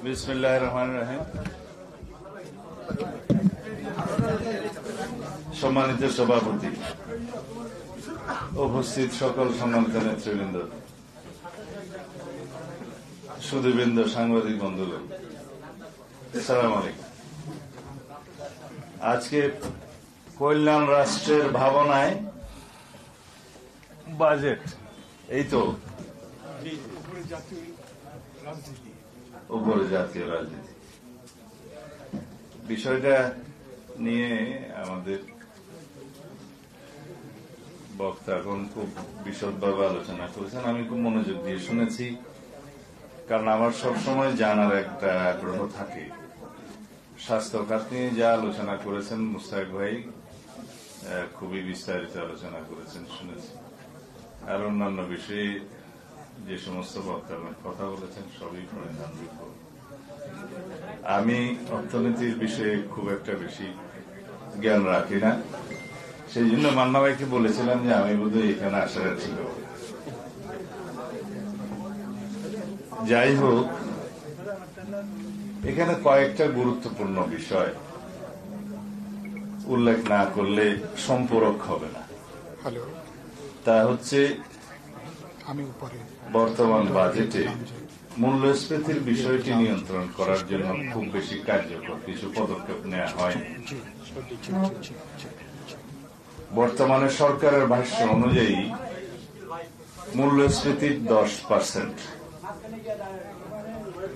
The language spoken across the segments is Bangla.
বিসমিল্লাহির রহমানির রহিম। সম্মানিত সভাপতি, উপস্থিত সকল সম্মানিত নেতৃবৃন্দ, সুধীবৃন্দ, সাংবাদিক বন্ধুগণ, আসসালামু আলাইকুম। আজকে কল্যাণ রাষ্ট্রের ভাবনায় বাজেট, এই তো উপরে জাতীয় রাজনীতি বিষয়টা নিয়ে আমাদের বক্তা এখন খুব বিশদভাবে আলোচনা করেছেন। আমি খুব মনোযোগ দিয়ে শুনেছি, কারণ আমার সবসময় জানার একটা আগ্রহ থাকে। স্বাস্থ্য খাত নিয়ে যা আলোচনা করেছেন মুস্তাক ভাই, খুবই বিস্তারিত আলোচনা করেছেন, শুনেছি। আর অন্যান্য বিষয়ে যে সমস্ত বক্তাগণ কথা বলেছেন সবই পরিধানযোগ্য। আমি অর্থনীতির বিষয়ে খুব একটা বেশি জ্ঞান রাখি না, সেই জন্য মান্না ভাইকে বলেছিলাম যে আমি বোধহয় এখানে আসার ছিল। যাই হোক, এখানে কয়েকটা গুরুত্বপূর্ণ বিষয় উল্লেখ না করলে সম্পূরক হবে না। তা হচ্ছে, বর্তমান বাজেটে মূল্যস্ফীতির বিষয়টি নিয়ন্ত্রণ করার জন্য খুব বেশি কার্যকর কিছু পদক্ষেপ নেওয়া হয়নি। বর্তমানে সরকারের ভাষ্য অনুযায়ী মূল্যস্ফীতি 10%,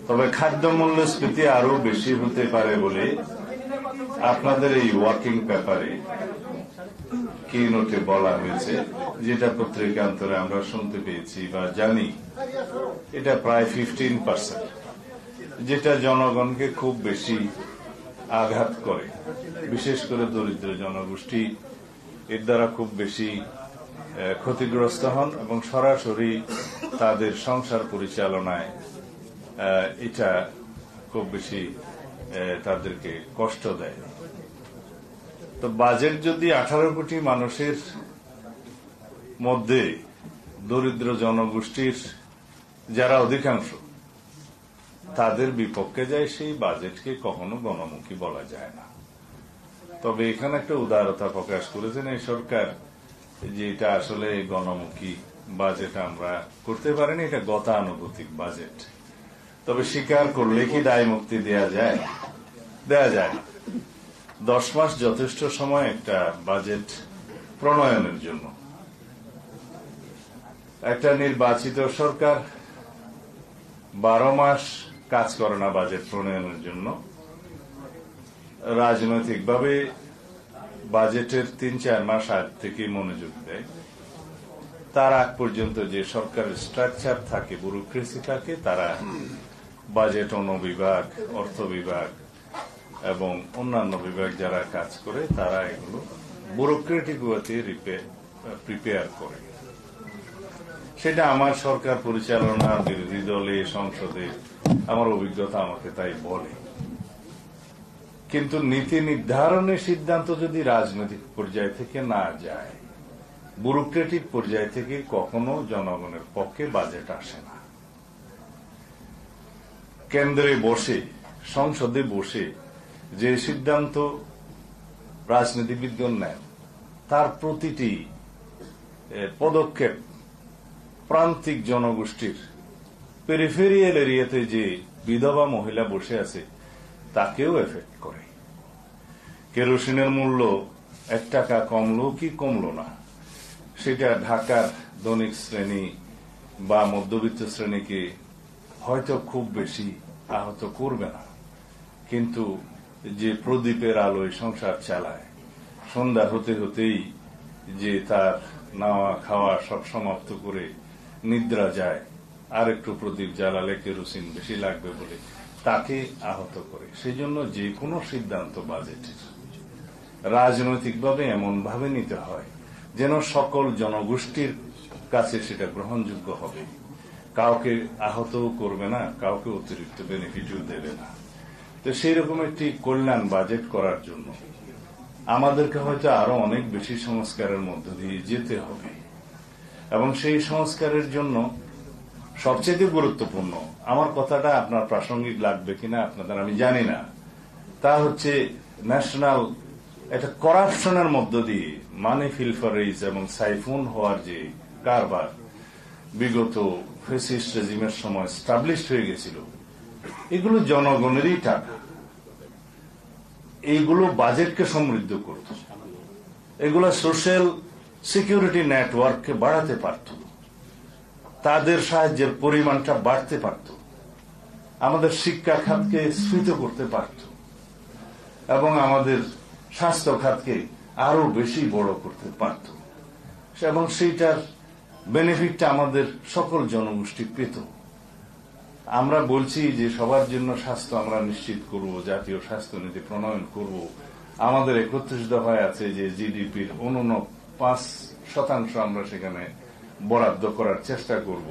তবে খাদ্য মূল্যস্ফীতি আরো বেশি হতে পারে বলে আপনাদের এই ওয়ার্কিং পেপারে কি নোটে বলা হয়েছে, যেটা পত্রিকান্তরে আমরা শুনতে পেয়েছি বা জানি, এটা প্রায় 15%, যেটা জনগণকে খুব বেশি আঘাত করে। বিশেষ করে দরিদ্র জনগোষ্ঠী এর দ্বারা খুব বেশি ক্ষতিগ্রস্ত হন এবং সরাসরি তাদের সংসার পরিচালনায় এটা খুব বেশি তাদেরকে কষ্ট দেয়। তো বাজেট যদি 18 কোটি মানুষের মধ্যে দরিদ্র জনগোষ্ঠীর যারা অধিকাংশ তাদের বিপক্ষে যায়, সেই বাজেটকে কখনো গণমুখী বলা যায় না। তবে এখানে একটা উদারতা প্রকাশ করেছেন এই সরকার, যে এটা আসলে গণমুখী বাজেট আমরা করতে পারিনি, এটা গতানুগতিক বাজেট। তবে স্বীকার করলে কি দায় মুক্তি দেয়া যায়? দেয়া যায় না। 10 মাস যথেষ্ট সময় একটা বাজেট প্রণয়নের জন্য। একটা নির্বাচিত সরকার 12 মাস কাজ করে না বাজেট প্রণয়নের জন্য। রাজনৈতিকভাবে বাজেটের 3-4 মাস আগে থেকে মনোযোগ দেয়। তার আগ পর্যন্ত যে সরকারের স্ট্রাকচার থাকে, ব্যুরোক্রেসি থাকে, তারা বাজেট অনুবিভাগ, অর্থ বিভাগ এবং অন্যান্য বিভাগ যারা কাজ করে, তারা এগুলো ব্যুরোক্রেটিক ওয়েতে প্রিপেয়ার করে। সেটা আমার সরকার পরিচালনা, বিরোধী দলে, সংসদে আমার অভিজ্ঞতা আমাকে তাই বলে। কিন্তু নীতি নির্ধারণের সিদ্ধান্ত যদি রাজনৈতিক পর্যায় থেকে না যায়, ব্যুরোক্রেটিক পর্যায় থেকে কখনো জনগণের পক্ষে বাজেট আসে না। কেন্দ্রে বসে, সংসদে বসে যে সিদ্ধান্ত রাজনীতিবিদগণ নেন, তার প্রতিটি পদক্ষেপ প্রান্তিক জনগোষ্ঠীর, পেরিফেরিয়াল এরিয়াতে যে বিধবা মহিলা বসে আছে তাকেও এফেক্ট করে। কেরোসিনের মূল্য 1 টাকা কমলো কি কমলো না, সেটা ঢাকার ধনিক শ্রেণী বা মধ্যবিত্ত শ্রেণীকে হয়তো খুব বেশি আহত করবে না, কিন্তু যে প্রদীপের আলোয় সংসার চালায়, সন্ধ্যা হতে হতেই যে তার নাওয়া খাওয়া সব সমাপ্ত করে নিদ্রা যায়, আর একটু প্রদীপ জ্বালালে কেরোসিন বেশি লাগবে বলে তাকে আহত করে। সেই জন্য যে কোনো সিদ্ধান্ত বাজেটের রাজনৈতিকভাবে এমন ভাবে নিতে হয় যেন সকল জনগোষ্ঠীর কাছে সেটা গ্রহণযোগ্য হবে, কাউকে আহতও করবে না, কাউকে অতিরিক্ত বেনিফিটও দেবে না। তো সেই রকম একটি কল্যাণ বাজেট করার জন্য আমাদেরকে হয়তো আরো অনেক বেশি সংস্কারের মধ্য দিয়ে যেতে হবে এবং সেই সংস্কারের জন্য সবচেয়ে গুরুত্বপূর্ণ, আমার কথাটা আপনার প্রাসঙ্গিক লাগবে কিনা আপনাদের আমি জানি না, তা হচ্ছে ন্যাশনাল একটা করাপশনের মধ্য দিয়ে মানি ফিলফারেজ এবং সাইফুন হওয়ার যে কারবার বিগত ফেসিস্ট রেজিমের সময় স্টাবলিশড হয়ে গেছিল, এগুলো জনগণেরই টাকা, এইগুলো বাজেটকে সমৃদ্ধ করত, এগুলো সোশ্যাল সিকিউরিটি নেটওয়ার্ককে বাড়াতে পারত, তাদের সাহায্যের পরিমাণটা বাড়তে পারত, আমাদের শিক্ষা খাতকে স্ফীত করতে পারত এবং আমাদের স্বাস্থ্য খাতকে আরো বেশি বড় করতে পারত এবং সেইটার বেনিফিটটা আমাদের সকল জনগোষ্ঠী পেত। আমরা বলছি যে সবার জন্য স্বাস্থ্য আমরা নিশ্চিত করব, জাতীয় স্বাস্থ্য নীতি প্রণয়ন করব, আমাদের 31 দফায় আছে যে জিডিপির 5% আমরা সেখানে বরাদ্দ করার চেষ্টা করব,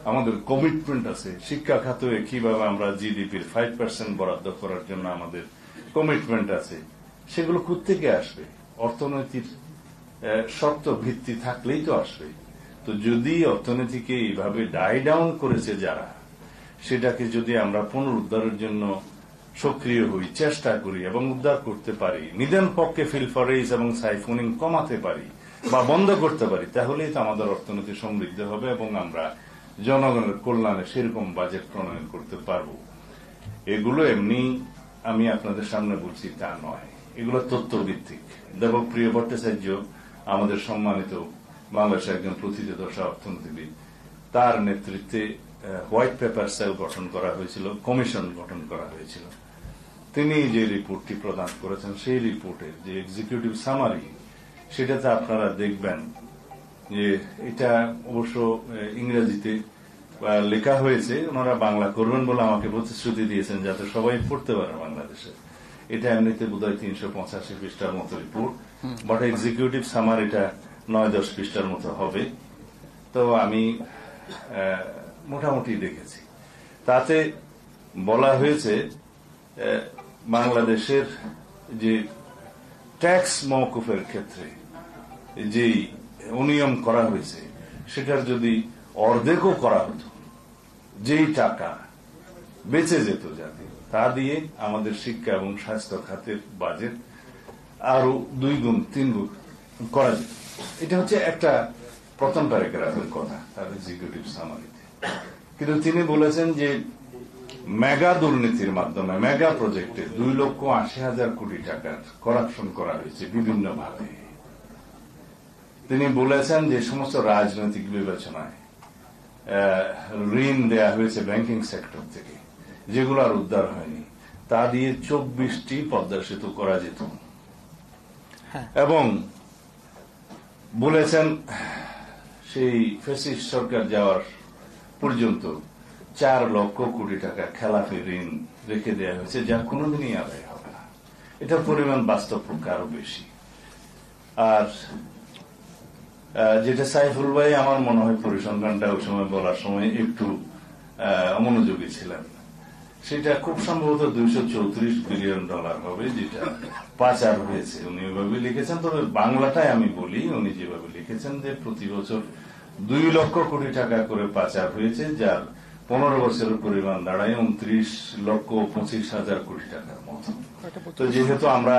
আমাদের কমিটমেন্ট আছে। শিক্ষা খাতে কিভাবে আমরা জিডিপির 5% বরাদ্দ করার জন্য আমাদের কমিটমেন্ট আছে, সেগুলো কোত্থেকে আসবে? অর্থনৈতিক শক্ত ভিত্তি থাকলেই তো আসবে। তো যদি অর্থনীতিকে এইভাবে ডাই ডাউন করেছে যারা, সেটাকে যদি আমরা পুনরুদ্ধারের জন্য সক্রিয় হই, চেষ্টা করি এবং উদ্ধার করতে পারি, নিদেন পক্ষে ফিলফারেজ এবং সাইফুনিং কমাতে পারি বা বন্ধ করতে পারি, তাহলেই তো আমাদের অর্থনীতি সমৃদ্ধ হবে এবং আমরা জনগণের কল্যাণে সেরকম বাজেট প্রণয়ন করতে পারব। এগুলো এমনি আমি আপনাদের সামনে বলছি তা নয়, এগুলো তথ্যভিত্তিক। দেবপ্রিয় ভট্টাচার্য আমাদের সম্মানিত বাংলাদেশের একজন প্রথিতযশা অর্থনীতিবিদ, তার নেতৃত্বে হোয়াইট পেপার সেল গঠন করা হয়েছিল, কমিশন গঠন করা হয়েছিল। তিনি যে রিপোর্টটি প্রদান করেছেন, সেই রিপোর্টের যে এক্সিকিউটিভ সামারি, সেটাতে আপনারা দেখবেন যে এটা অবশ্য ইংরেজিতে লেখা হয়েছে, ওনারা বাংলা করবেন বলে আমাকে প্রতিশ্রুতি দিয়েছেন যাতে সবাই পড়তে পারে বাংলাদেশে। এটা এমনিতে বোধহয় 385 পৃষ্ঠার মতো রিপোর্ট, বাট এক্সিকিউটিভ সামার এটা 9-10 পৃষ্ঠার মতো হবে। তো আমি মোটামুটি দেখেছি, তাতে বলা হয়েছে বাংলাদেশের যে ট্যাক্স মওকুফের ক্ষেত্রে যেই অনিয়ম করা হয়েছে, সেটার যদি অর্ধেকও করা হতো, যেই টাকা বেঁচে যেত যাতে, তা দিয়ে আমাদের শিক্ষা এবং স্বাস্থ্য খাতের বাজেট আরো 2 গুণ 3 গুণ করা যেত। এটা হচ্ছে একটা প্রথম প্যারাগ্রাফের কথা তার এক্সিকিউটিভ সামারিতে। কিন্তু তিনি বলেছেন যে মেগা দুর্নীতির মাধ্যমে মেগা প্রজেক্টে 2,80,000 কোটি টাকার করাপশন করা হয়েছে বিভিন্ন ভাবে। তিনি বলেছেন যে সমস্ত রাজনৈতিক বিবেচনায় ঋণ দেয়া হয়েছে ব্যাংকিং সেক্টর থেকে, যেগুলো আর উদ্ধার হয়নি, তা দিয়ে 24টি পদ্মা সেতু করা যেত। এবং বলেছেন সেই ফ্যাসিস্ট সরকার যাওয়ার পর্যন্ত 4 লক্ষ কোটি টাকা খেলাপি ঋণ রেখে দেওয়া হয়েছে, যা কোনোদিনই আদায় হবে না। এটার পরিমাণ বাস্তব পক্ষে আরো বেশি। আর যেটা সাইফুল ভাই আমার মনে হয় পরিসংখ্যানটা ওই সময় বলার সময় একটু অমনোযোগী ছিলেন, সেটা খুব সম্ভবত $234 বিলিয়ন হবে, যেটা পাচার হয়েছে। উনি ওইভাবে লিখেছেন, তবে বাংলাটাই আমি বলি, উনি যেভাবে লিখেছেন যে প্রতি বছর 2 লক্ষ কোটি টাকা করে পাচার হয়েছে, যার 15 বছরের পরিমাণ দাঁড়ায় 29,25,000 কোটি টাকার মতো। তো যেহেতু আমরা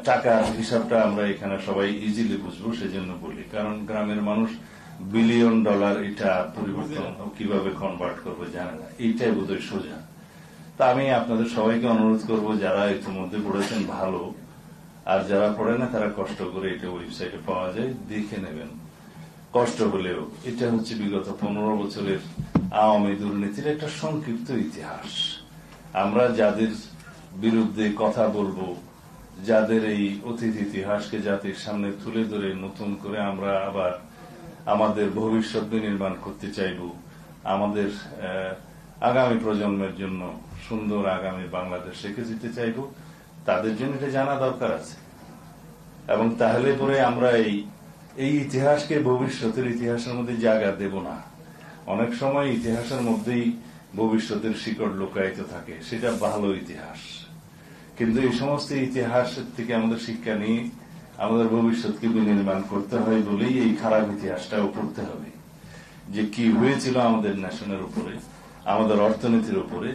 টাকার হিসাবটা আমরা এখানে সবাই ইজিলি বুঝবো, সেজন্য বলি, কারণ গ্রামের মানুষ $বিলিয়ন এটা পরিবর্তন কিভাবে কনভার্ট করবে জানে না, এইটাই বোধহয় সোজা। তা আমি আপনাদের সবাইকে অনুরোধ করব, যারা ইতিমধ্যে পড়েছেন ভালো, আর যারা পড়ে না তারা কষ্ট করে, এটা ওয়েবসাইটে পাওয়া যায়, দেখে নেবেন কষ্ট হলেও। এটা হচ্ছে বিগত 15 বছরের আওয়ামী দুর্নীতির একটা সংক্ষিপ্ত ইতিহাস। আমরা যাদের বিরুদ্ধে কথা বলবো, যাদের এই অতীত ইতিহাসকে জাতির সামনে তুলে ধরে নতুন করে আমরা আবার আমাদের ভবিষ্যৎ নির্মাণ করতে চাইব, আমাদের আগামী প্রজন্মের জন্য সুন্দর আগামী বাংলাদেশ রেখে দিতে চাইব, তাদের জন্য এটা জানা দরকার আছে। এবং তাহলে পরে আমরা এই ইতিহাসকে ভবিষ্যতের ইতিহাসের মধ্যে জায়গা দেব না। অনেক সময় ইতিহাসের মধ্যেই ভবিষ্যতের শিকড় লুকায়িত থাকে, সেটা ভালো ইতিহাস। কিন্তু এই সমস্ত ইতিহাসের থেকে আমাদের শিক্ষা নিয়ে আমাদের ভবিষ্যৎকে বিনির্মাণ করতে হয় বলেই এই খারাপ ইতিহাসটাও পড়তে হবে। যে কি হয়েছিল আমাদের ন্যাশনের উপরে, আমাদের অর্থনীতির উপরে।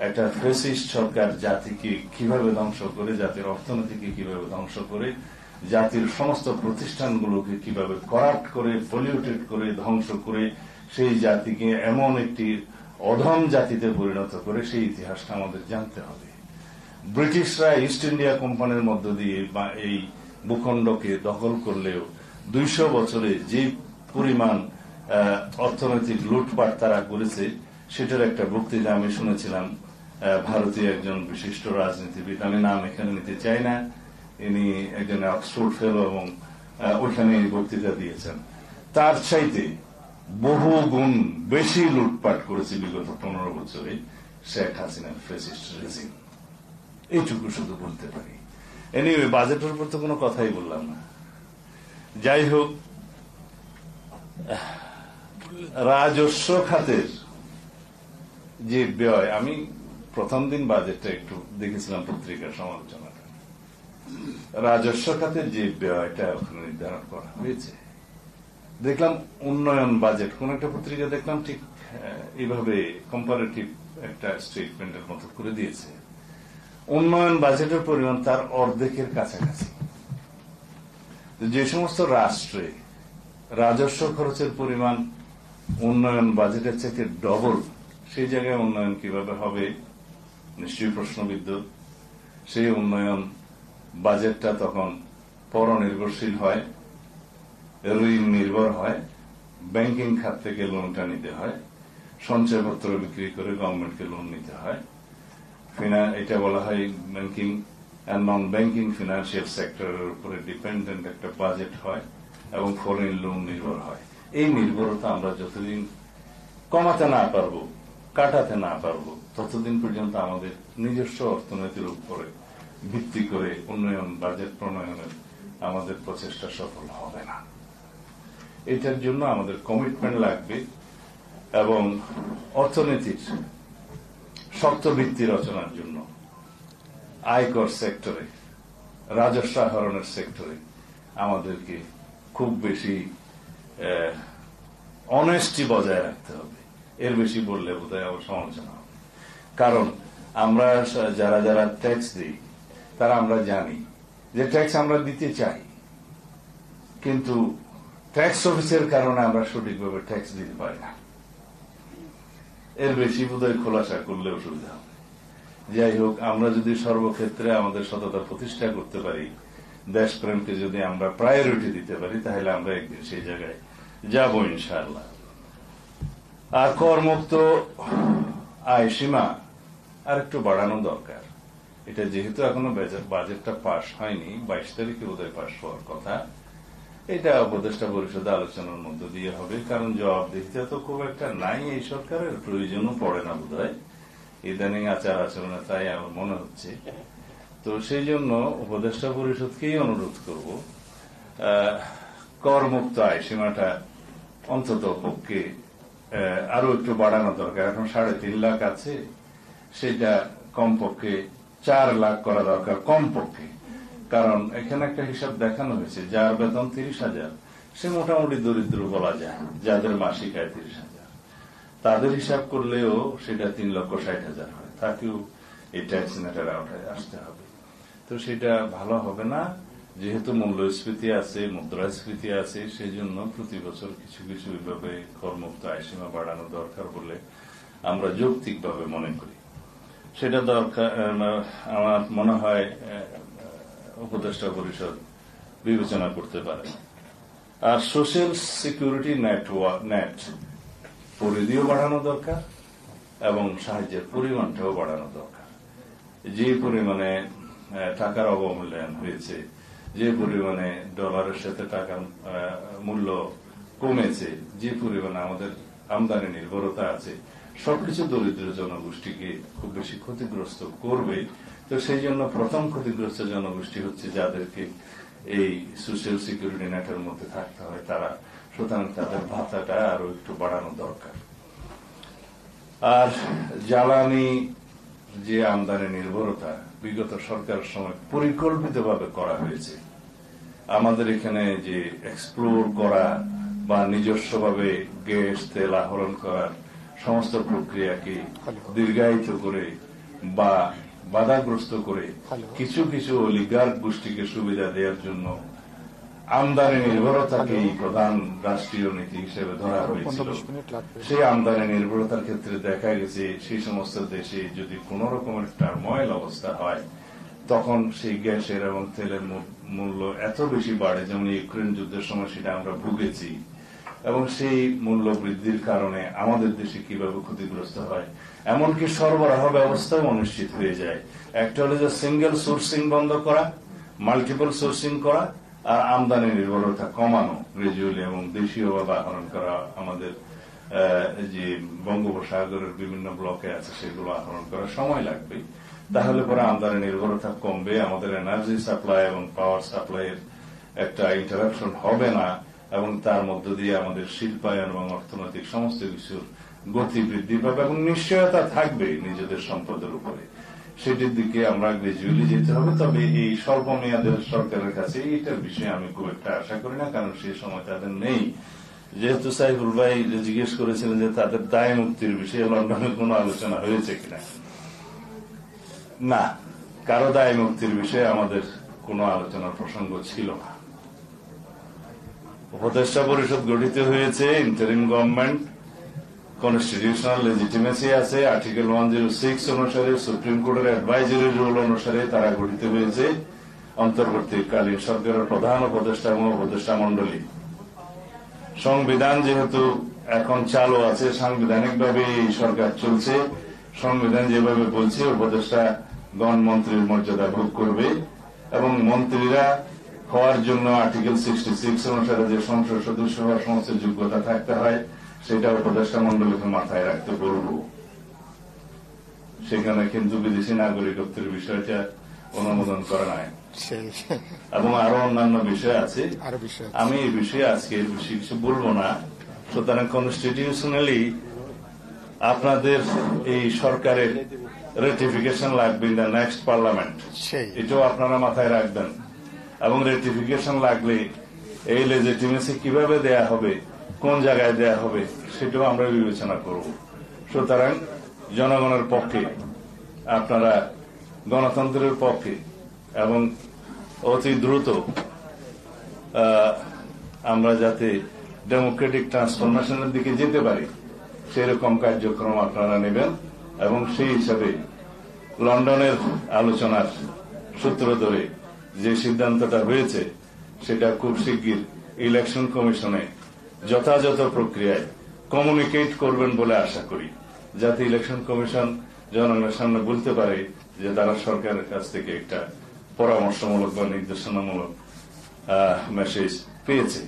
একটা ফ্যাসিস্ট সরকার জাতিকে কিভাবে ধ্বংস করে, জাতির অর্থনীতিকে কিভাবে ধ্বংস করে, জাতির সমস্ত প্রতিষ্ঠানগুলোকে কিভাবে করাপ্ট করে, পলিউটেড করে, ধ্বংস করে সেই জাতিকে এমন একটি অধম জাতিতে পরিণত করে, সেই ইতিহাসটা আমাদের জানতে হবে। ব্রিটিশরা ইস্ট ইন্ডিয়া কোম্পানির মধ্য দিয়ে এই ভূখণ্ডকে দখল করলেও 200 বছরে যে পরিমাণ অর্থনৈতিক লুটপাট তারা করেছে, সেটার একটা বক্তৃতা আমি শুনেছিলাম ভারতীয় একজন বিশিষ্ট রাজনীতিবিদ, আমি নাম এখানে নিতে চাই না, ইনি একজন অক্সফোর্ড ফেলো এবং ওইখানে এই বক্তৃতা দিয়েছেন। তার চাইতে বহু গুণ বেশি লুটপাট করেছে বিগত 15 বছরে শেখ হাসিনার ফ্যাসিস্ট রেজিম। এইটুকু শুধু বলতে পারি। এনিওয়ে, বাজেটের উপর তো কোনো কথাই বললাম না। যাই হোক, রাজস্ব খাতের যে ব্যয়, আমি প্রথম দিন বাজেটটা একটু দেখেছিলাম পত্রিকার সমালোচনাটা। রাজস্ব খাতের যে ব্যয়টা ওখানে নির্ধারণ করা হয়েছে, দেখলাম উন্নয়ন বাজেট, কোন একটা পত্রিকা দেখলাম ঠিক এইভাবে কম্পারেটিভ একটা স্টেটমেন্টের মতো করে দিয়েছে। উন্নয়ন বাজেটের পরিমাণ তার অর্ধেকের কাছাকাছি। যে সমস্ত রাষ্ট্রে রাজস্ব খরচের পরিমাণ উন্নয়ন বাজেটের থেকে ডবল, সেই জায়গায় উন্নয়ন কিভাবে হবে নিশ্চয়ই প্রশ্নবিদ্ধ। সেই উন্নয়ন বাজেটটা তখন পরনির্ভরশীল হয়, ঋণ নির্ভর হয়, ব্যাংকিং খাত থেকে লোনটা নিতে হয়, সঞ্চয়পত্র বিক্রি করে গভর্নমেন্টকে লোন নিতে হয়। এটা বলা হয় banking and non banking financial সেক্টরের উপরে ডিপেন্ডেন্ট একটা বাজেট হয় এবং ফরেন লোন নির্ভর হয়। এই নির্ভরতা আমরা যতদিন কমাতে না পারবো, কাটাতে না পারবো, ততদিন পর্যন্ত আমাদের নিজস্ব অর্থনীতির উপরে ভিত্তি করে উন্নয়ন বাজেট প্রণয়নের আমাদের প্রচেষ্টা সফল হবে না। এটার জন্য আমাদের কমিটমেন্ট লাগবে এবং অর্থনীতির শক্ত ভিত্তি রচনার জন্য আয়কর সেক্টরে, রাজস্ব আহরণের সেক্টরে আমাদেরকে খুব বেশি অনেস্টি বজায় রাখতে হবে। এর বেশি বললে বোধহয় আবার সমালোচনা হবে। কারণ আমরা যারা যারা ট্যাক্স দিই, তারা আমরা জানি যে ট্যাক্স আমরা দিতে চাই, কিন্তু ট্যাক্স অফিসের কারণে আমরা সঠিকভাবে ট্যাক্স দিতে পারি না। এর বেশি বোধহয় খোলাসা করলে অসুবিধা হবে। যাই হোক, আমরা যদি সর্বক্ষেত্রে আমাদের সততা প্রতিষ্ঠা করতে পারি, দেশপ্রেমকে যদি আমরা প্রায়োরিটি দিতে পারি, তাহলে আমরা একদিন সেই জায়গায় যাব ইনশাআল্লাহ। আর করমুক্ত আয় সীমা আর একটু বাড়ানো দরকার। এটা যেহেতু এখনো বাজেটটা পাশ হয়নি, 22 তারিখে বোধহয় পাশ হওয়ার কথা, এটা উপদেষ্টা পরিষদে আলোচনার মধ্য দিয়ে হবে। কারণ জবাবদিহিতা তো খুব একটা নাই এই সরকারের, প্রয়োজনও পড়ে না বোধহয় ইদানিং আচার আচরণে, তাই আমার মনে হচ্ছে। তো সেই জন্য উপদেষ্টা পরিষদকেই অনুরোধ করব, করমুক্ত আয় সীমাটা অন্তত পক্ষে আরো একটু বাড়ানো দরকার। এখন 3.5 লাখ আছে, সেটা কমপক্ষে 4 লাখ করা দরকার কমপক্ষে। কারণ এখানে একটা হিসাব দেখানো হয়েছে, যার বেতন 30,000 সে মোটামুটি দরিদ্র বলা যায়, যাদের মাসিক আয় 30,000, তাদের হিসাব করলেও সেটা 3,60,000 হয়। তাকেও এই ট্যাক্স নেটের আওতায় আসতে হবে। তো সেটা ভালো হবে না, যেহেতু মূল্যস্ফীতি আছে, মুদ্রাস্ফীতি আছে, সেই জন্য প্রতি বছর কিছু কিছু এইভাবে করমুক্ত আয়সীমা বাড়ানো দরকার বলে আমরা যৌক্তিকভাবে মনে করি। সেটা দরকার, আমার মনে হয় উপদেষ্টা পরিষদ বিবেচনা করতে পারে। আর সোশ্যাল সিকিউরিটি নেট পরিধিও বাড়ানো দরকার এবং সাহায্যের পরিমাণটাও বাড়ানো দরকার। যে পরিমাণে টাকার অবমূল্যায়ন হয়েছে, যে পরিমাণে ডলারের সাথে টাকার মূল্য কমেছে, যে পরিমাণে আমাদের আমদানি নির্ভরতা আছে, সবকিছু দরিদ্র জনগোষ্ঠীকে খুব বেশি ক্ষতিগ্রস্ত করবে। তো সেই জন্য প্রথম ক্ষতিগ্রস্ত জনগোষ্ঠী হচ্ছে যাদেরকে এই সোশ্যাল সিকিউরিটি নেটের মধ্যে থাকতে হয় তারা। সুতরাং তাদের ভাতাটা আরো একটু বাড়ানো দরকার। আর জ্বালানি যে আমদানি নির্ভরতা বিগত সরকারের সময় পরিকল্পিতভাবে করা হয়েছে, আমাদের এখানে যে এক্সপ্লোর করা বা নিজস্বভাবে গ্যাস তেল আহরণ করার সমস্ত প্রক্রিয়াকে দীর্ঘায়িত করে বা বাধাগ্রস্ত করে কিছু কিছু অলিগার্ক গোষ্ঠীকে সুবিধা দেওয়ার জন্য আমদানি নির্ভরতাকেই প্রধান রাষ্ট্রীয় নীতি হিসেবে ধরা হয়েছিল। সেই আমদানি নির্ভরতার ক্ষেত্রে দেখা গেছে সেই সমস্ত দেশে যদি কোন রকমের টার্ময়েল অবস্থা হয় তখন সেই গ্যাসের এবং তেলের মূল্য এত বেশি বাড়ে, যেমন ইউক্রেন যুদ্ধের সময় সেটা আমরা ভুগেছি, এবং সেই মূল্য বৃদ্ধির কারণে আমাদের দেশে কিভাবে ক্ষতিগ্রস্ত হয়, এমনকি সরবরাহ ব্যবস্থাও অনিশ্চিত হয়ে যায়। একটা হলো যে সিঙ্গেল সোর্সিং বন্ধ করা, মাল্টিপল সোর্সিং করা, আর আমদানি নির্ভরতা কমানো গ্রাজুয়ালি, এবং দেশীয়ভাবে আহরণ করা। আমাদের যে বঙ্গোপসাগরের বিভিন্ন ব্লকে আছে সেগুলো আহরণ করার সময় লাগবে, তাহলে পরে আমদানি নির্ভরতা কমবে, আমাদের এনার্জি সাপ্লাই এবং পাওয়ার সাপ্লাইয়ের একটা ইন্টারাপশন হবে না, এবং তার মধ্য দিয়ে আমাদের শিল্পায়ন এবং অর্থনৈতিক সমস্ত কিছুর গতি বৃদ্ধি পাবে এবং নিশ্চয়তা থাকবে নিজেদের সম্পদের উপরে। সেটির দিকে আমরা গ্রাজুয়ালি যেতে হবে। তবে এই স্বল্প মেয়াদের সরকারের কাছে এইটার বিষয়ে আমি খুব একটা আশা করি না, কারণ সেই সময় তাদের নেই। যেহেতু সাইফুল ভাই জিজ্ঞেস করেছিলেন যে তাদের দায় মুক্তির বিষয়ে লন্ডনে কোনো আলোচনা হয়েছে কিনা, না, কারো দায় মুক্তির বিষয়ে আমাদের কোনো আলোচনার প্রসঙ্গ ছিল না। উপদেষ্টা পরিষদ গঠিত হয়েছে, ইন্টারিম গভর্নমেন্ট, কনস্টিটিউশনাল লেজিটিমেসি আছে, আর্টিকেল 106 অনুসারে সুপ্রিম কোর্টের অ্যাডভাইজারি রুল অনুসারে তারা গঠিত হয়েছে। অন্তর্বর্তীকালীন সরকারের প্রধান উপদেষ্টা এবং উপদেষ্টা মন্ডলী। সংবিধান যেহেতু এখন চালু আছে, সাংবিধানিকভাবে এই সরকার চলছে, সংবিধান যেভাবে বলছে উপদেষ্টা গণমন্ত্রীর মর্যাদা ভোগ করবে, এবং মন্ত্রীরা হওয়ার জন্য আর্টিকেল 66 অনুসারে যে সংসদ সদস্য হওয়ার সমস্ত যোগ্যতা থাকতে হয় সেটা উপদেষ্টা মন্ডলীকে মাথায় রাখতে বলব। সেখানে কিন্তু বিদেশি নাগরিকত্বের বিষয়টা অনুমোদন করা নাই, এবং আরো অন্যান্য বিষয় আছে। আমি এই বিষয়ে আজকে বেশি কিছু বলবো না। সুতরাং কনস্টিটিউশনালি আপনাদের এই সরকারের রেটিফিকেশন লাগবে ইন দ্য নেক্সট পার্লামেন্ট, এটাও আপনারা মাথায় রাখবেন। এবং রেটিফিকেশন লাগলে এই লেজিটিমেসি কিভাবে দেয়া হবে, কোন জায়গায় দেয়া হবে, সেটাও আমরা বিবেচনা করব। সুতরাং জনগণের পক্ষে, আপনারা গণতন্ত্রের পক্ষে, এবং অতি দ্রুত আমরা যাতে ডেমোক্রেটিক ট্রান্সফরমেশনের দিকে যেতে পারি সেরকম কার্যক্রম আপনারা নেবেন, এবং সেই হিসাবে লন্ডনের আলোচনার সূত্র ধরে যে সিদ্ধান্তটা হয়েছে সেটা খুব শিগগির ইলেকশন কমিশনে যথাযথ প্রক্রিয়ায় কমিউনিকেট করবেন বলে আশা করি, যাতে ইলেকশন কমিশন জনগণের সামনে বলতে পারে যে তারা সরকারের কাছ থেকে একটা পরামর্শমূলক বা নির্দেশনামূলক মেসেজ পেয়েছে।